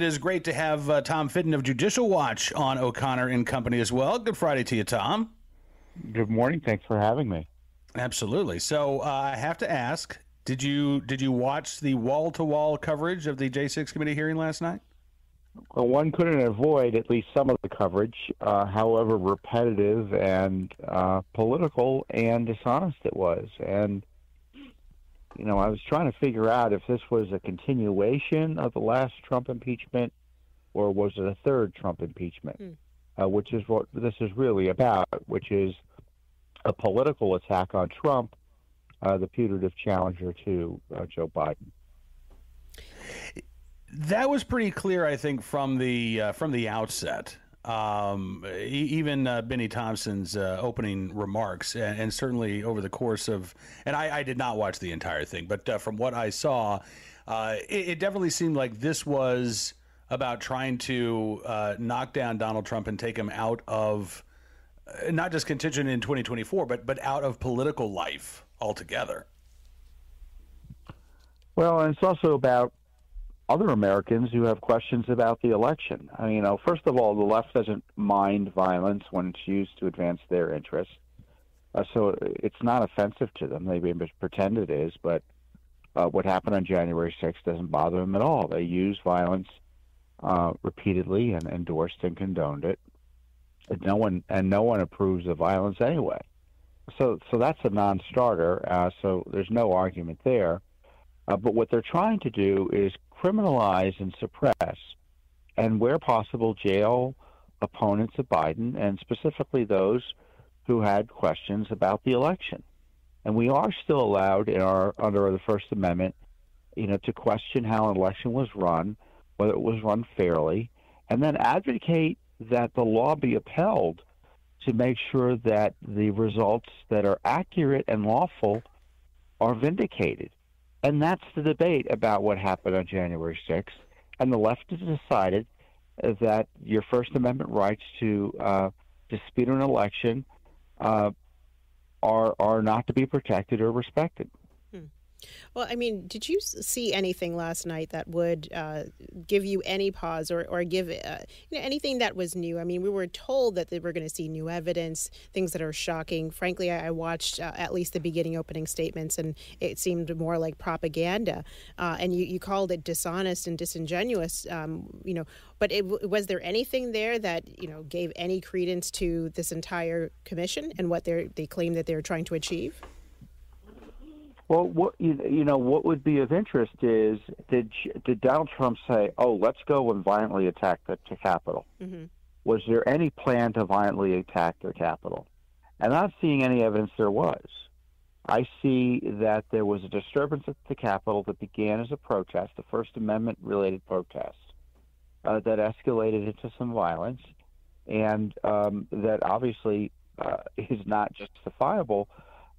It is great to have Tom Fitton of Judicial Watch on O'Connor and Company as well. Good Friday to you, Tom. Good morning. Thanks for having me. Absolutely. So I have to ask, did you watch the wall-to-wall coverage of the J6 committee hearing last night? Well, one couldn't avoid at least some of the coverage, however repetitive and political and dishonest it was. And, you know, I was trying to figure out if this was a continuation of the last Trump impeachment or was it a third Trump impeachment, which is what this is really about, which is a political attack on Trump, the putative challenger to Joe Biden. That was pretty clear, I think, from the outset. Even Benny Thompson's opening remarks, and certainly over the course of, and I did not watch the entire thing, but from what I saw, it definitely seemed like this was about trying to knock down Donald Trump and take him out of not just contention in 2024, but out of political life altogether. Well, and it's also about other Americans who have questions about the election. I mean, first of all, the left doesn't mind violence when it's used to advance their interests. So it's not offensive to them. They maybe pretend it is, but what happened on January 6th doesn't bother them at all. They used violence repeatedly and endorsed and condoned it. And no one approves of violence anyway. So that's a non-starter. So there's no argument there. But what they're trying to do is criminalize and suppress, and where possible, jail opponents of Biden, and specifically those who had questions about the election. And we are still allowed under the First Amendment, to question how an election was run, whether it was run fairly, and then advocate that the law be upheld to make sure that the results that are accurate and lawful are vindicated. And that's the debate about what happened on January 6th. And the left has decided that your First Amendment rights to dispute an election are not to be protected or respected. Well, I mean, did you see anything last night that would give you any pause or give anything that was new? I mean, we were told that they were going to see new evidence, things that are shocking. Frankly, I watched at least the beginning opening statements, and it seemed more like propaganda. And you called it dishonest and disingenuous, But was there anything there that, gave any credence to this entire commission and what they claim that they're trying to achieve? Well, what would be of interest is did Donald Trump say, "Oh, let's go and violently attack the Capitol"? Mm-hmm. Was there any plan to violently attack the Capitol? And I'm not seeing any evidence there was. I see that there was a disturbance at the Capitol that began as a protest, a First Amendment-related protest, that escalated into some violence, and that obviously is not justifiable.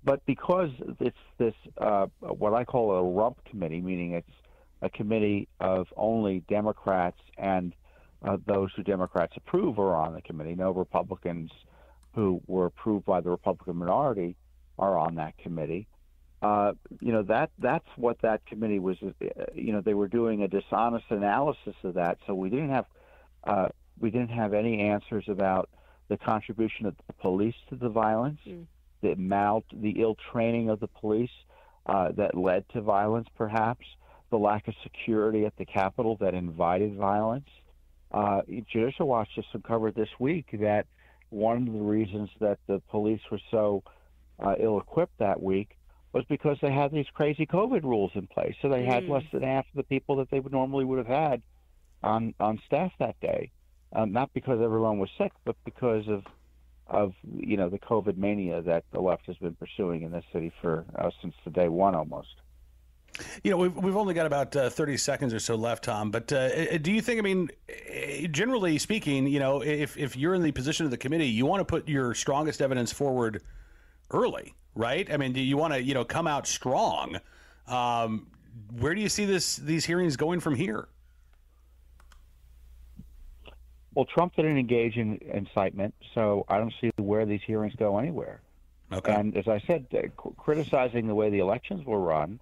But because it's this, what I call a rump committee, meaning it's a committee of only Democrats and those who Democrats approve are on the committee. No Republicans who were approved by the Republican minority are on that committee. That's what that committee was. They were doing a dishonest analysis of that. So we didn't have any answers about the contribution of the police to the violence. The ill training of the police that led to violence, perhaps, the lack of security at the Capitol that invited violence. Judicial Watch just uncovered this week that one of the reasons that the police were so ill-equipped that week was because they had these crazy COVID rules in place. So they had less than half of the people that they would have had on staff that day, not because everyone was sick, but because of the COVID mania that the left has been pursuing in this city for since the day one almost. We've only got about 30 seconds or so left, Tom. But do you think? I mean, generally speaking, if you're in the position of the committee, you want to put your strongest evidence forward early, right? I mean, do you want to come out strong? Where do you see these hearings going from here? Well, Trump didn't engage in incitement, so I don't see where these hearings go anywhere. Okay. And as I said, criticizing the way the elections were run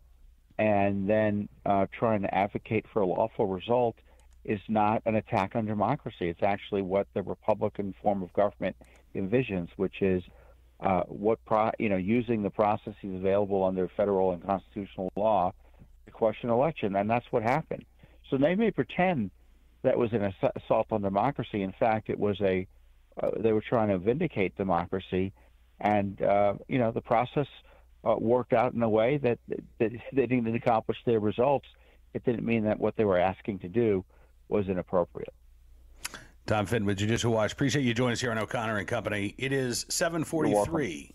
and then trying to advocate for a lawful result is not an attack on democracy. It's actually what the Republican form of government envisions, which is using the processes available under federal and constitutional law to question election, and that's what happened. So they may pretend that was an assault on democracy. In fact, it was they were trying to vindicate democracy, and the process worked out in a way that they didn't accomplish their results. It didn't mean that what they were asking to do was inappropriate. Tom Fitton with Judicial Watch. Appreciate you joining us here on O'Connor and Company. It is 7:43.